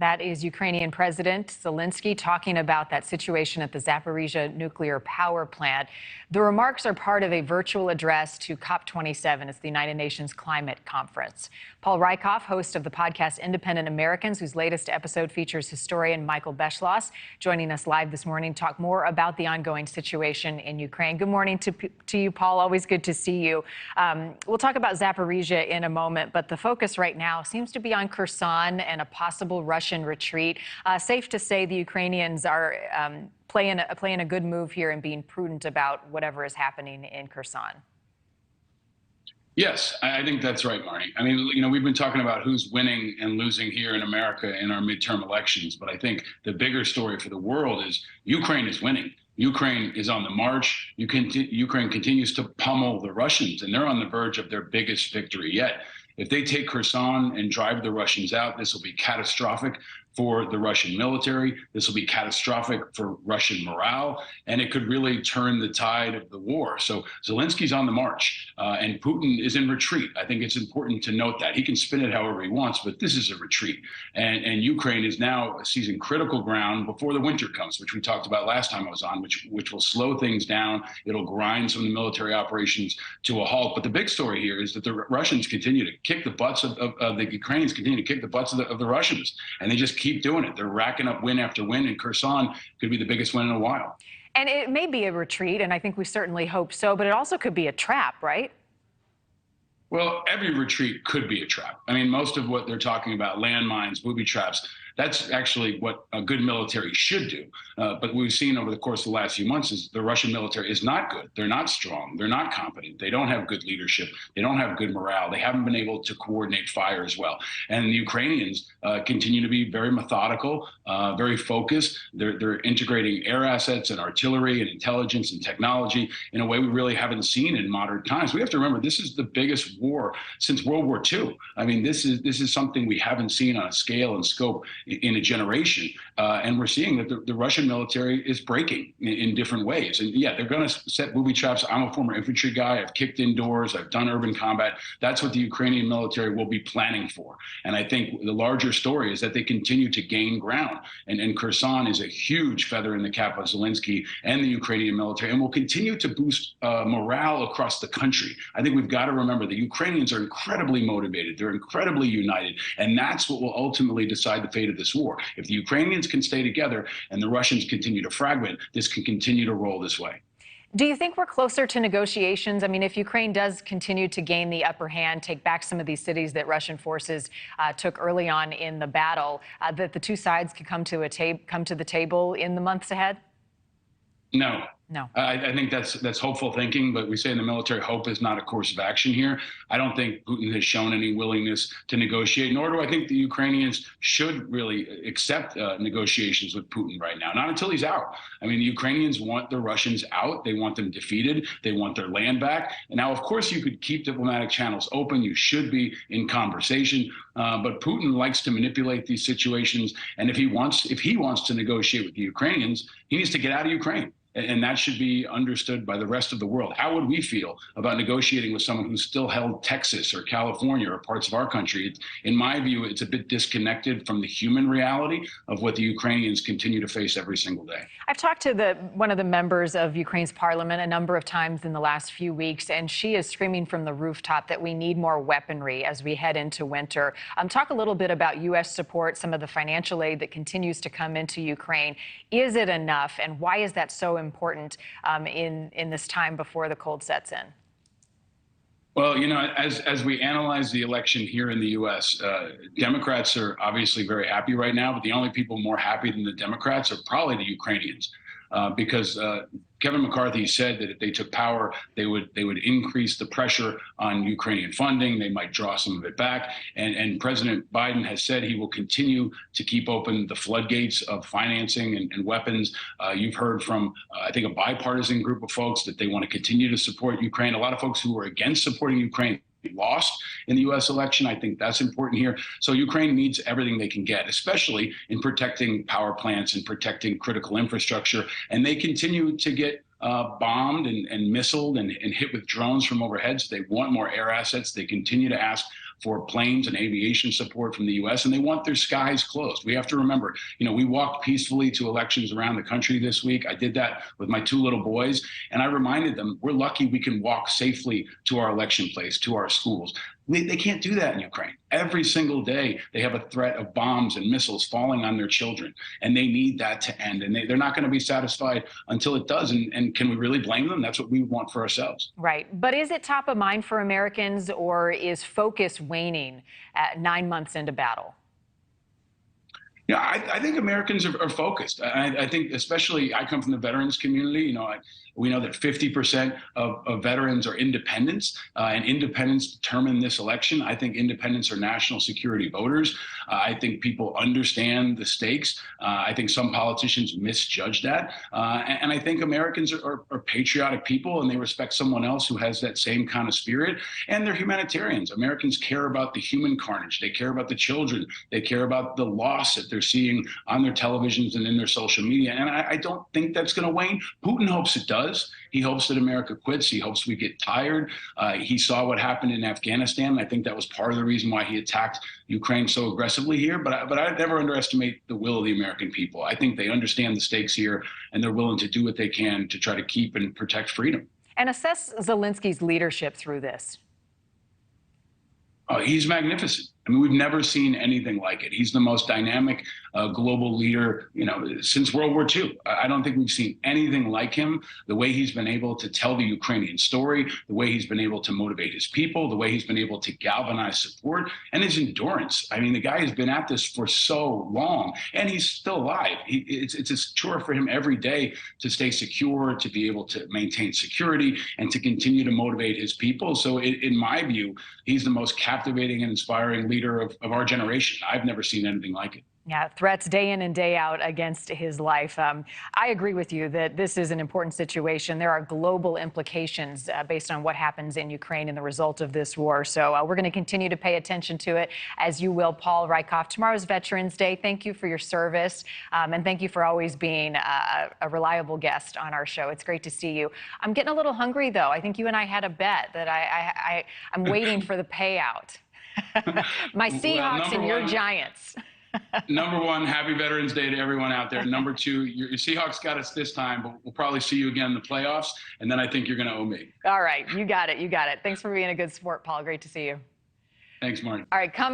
That is Ukrainian President Zelensky talking about that situation at the Zaporizhia nuclear power plant. The remarks are part of a virtual address to COP27. It's the United Nations Climate Conference. Paul Rieckhoff, host of the podcast Independent Americans, whose latest episode features historian Michael Beschloss, joining us live this morning to talk more about the ongoing situation in Ukraine. Good morning to you, Paul. Always good to see you. We'll talk about Zaporizhia in a moment, but the focus right now seems to be on Kherson and a possible Russian retreat. Safe to say the Ukrainians are playing a good move here and being prudent about whatever is happening in Kherson. Yes, I think that's right, Marnie. I mean, we've been talking about who's winning and losing here in America in our midterm elections, but I think the bigger story for the world is Ukraine is winning. Ukraine is on the march. Ukraine continues to pummel the Russians, and they're on the verge of their biggest victory yet. If they take Kherson and drive the Russians out, this will be catastrophic for the Russian military. This will be catastrophic for Russian morale, and it could really turn the tide of the war. So Zelensky's on the march, and Putin is in retreat. I think it's important to note that. He can spin it however he wants, but this is a retreat. And Ukraine is now seizing critical ground before the winter comes, which we talked about last time I was on, which will slow things down. It'll grind some of the military operations to a halt. But the big story here is that the Russians continue to kick the butts of the Ukrainians continue to kick the butts of the Russians, and they just keep doing it. They're racking up win after win, and Kherson could be the biggest win in a while. And it may be a retreat, and I think we certainly hope so, but it also could be a trap, right? Well, every retreat could be a trap. I mean, most of what they're talking about, landmines, booby traps, that's actually what a good military should do. But what we've seen over the course of the last few months is the Russian military is not good. They're not strong. They're not competent. They don't have good leadership. They don't have good morale. They haven't been able to coordinate fire as well. And the Ukrainians continue to be very methodical, very focused. They're integrating air assets and artillery and intelligence and technology in a way we really haven't seen in modern times. We have to remember this is the biggest war since World War II. I mean, this is something we haven't seen on a scale and scope in a generation. And we're seeing that the Russian military is breaking in different ways. And yeah, they're going to set booby traps. I'm a former infantry guy. I've kicked indoors. I've done urban combat. That's what the Ukrainian military will be planning for. And I think the larger story is that they continue to gain ground. And Kherson is a huge feather in the cap of Zelensky and the Ukrainian military, and will continue to boost morale across the country. I think we've got to remember the Ukrainians are incredibly motivated. They're incredibly united. And that's what will ultimately decide the fate of this war. If the Ukrainians can stay together and the Russians continue to fragment, this can continue to roll this way. Do you think we're closer to negotiations? I mean, if Ukraine does continue to gain the upper hand, take back some of these cities that Russian forces took early on in the battle, that the two sides could come to the table in the months ahead? No. No. I think that's hopeful thinking, but we say in the military, hope is not a course of action here. I don't think Putin has shown any willingness to negotiate, nor do I think the Ukrainians should really accept negotiations with Putin right now, not until he's out. I mean, the Ukrainians want the Russians out. They want them defeated. They want their land back. And now, of course, you could keep diplomatic channels open. You should be in conversation. But Putin likes to manipulate these situations. And if he wants to negotiate with the Ukrainians, he needs to get out of Ukraine. And that should be understood by the rest of the world. How would we feel about negotiating with someone who's still held Texas or California or parts of our country? In my view, it's a bit disconnected from the human reality of what the Ukrainians continue to face every single day. I've talked to one of the members of Ukraine's parliament a number of times in the last few weeks, and she is screaming from the rooftop that we need more weaponry as we head into winter. Talk a little bit about U.S. support, some of the financial aid that continues to come into Ukraine. Is it enough, and why is that so important in this time before the cold sets in? Well, as we analyze the election here in the U.S., Democrats are obviously very happy right now, but the only people more happy than the Democrats are probably the Ukrainians, because Kevin McCarthy said that if they took power, they would increase the pressure on Ukrainian funding. They might draw some of it back. And President Biden has said he will continue to keep open the floodgates of financing and weapons. You've heard from, I think, a bipartisan group of folks that they want to continue to support Ukraine. A lot of folks who are against supporting Ukraine lost in the U.S. election. I think that's important here. So Ukraine needs everything they can get, especially in protecting power plants and protecting critical infrastructure. And they continue to get bombed and missiled and hit with drones from overhead. So they want more air assets. They continue to ask for planes and aviation support from the U.S., and they want their skies closed. We have to remember, we walked peacefully to elections around the country this week. I did that with my two little boys, and I reminded them, we're lucky we can walk safely to our election place, to our schools. They can't do that in Ukraine. Every single day, they have a threat of bombs and missiles falling on their children, and they need that to end. And they're not going to be satisfied until it does. And can we really blame them? That's what we want for ourselves. Right. But is it top of mind for Americans, or is focus waning at 9 months into battle? Yeah, I think Americans are focused. I think, especially, I come from the veterans community. We know that 50% of veterans are independents, and independents determine this election. I think independents are national security voters. I think people understand the stakes. I think some politicians misjudge that. And I think Americans are patriotic people, and they respect someone else who has that same kind of spirit. And they're humanitarians. Americans care about the human carnage. They care about the children. They care about the loss that they're seeing on their televisions and in their social media. And I don't think that's going to wane. Putin hopes it does. He hopes that America quits. He hopes we get tired. He saw what happened in Afghanistan. I think that was part of the reason why he attacked Ukraine so aggressively here. But I'd never underestimate the will of the American people. I think they understand the stakes here, and they're willing to do what they can to try to keep and protect freedom. And assess Zelensky's leadership through this. He's magnificent. I mean, we've never seen anything like it. He's the most dynamic global leader, since World War II. I don't think we've seen anything like him. The way he's been able to tell the Ukrainian story, the way he's been able to motivate his people, the way he's been able to galvanize support, and his endurance. I mean, the guy has been at this for so long, and he's still alive. It's a chore for him every day to stay secure, to be able to maintain security, and to continue to motivate his people. So in my view, he's the most captivating and inspiring leader of our generation. I've never seen anything like it. Yeah, threats day in and day out against his life. I agree with you that this is an important situation. There are global implications based on what happens in Ukraine and the result of this war. So we're going to continue to pay attention to it, as you will, Paul Rieckhoff. Tomorrow's Veterans Day. Thank you for your service, and thank you for always being a reliable guest on our show. It's great to see you. I'm getting a little hungry, though. I think you and I had a bet that I'm waiting for the payout. My Seahawks and your Giants. Number one, happy Veterans Day to everyone out there. Number two, your Seahawks got us this time, but we'll probably see you again in the playoffs, and then I think you're going to owe me. All right. You got it. You got it. Thanks for being a good sport, Paul. Great to see you. Thanks, Marty. All right. Coming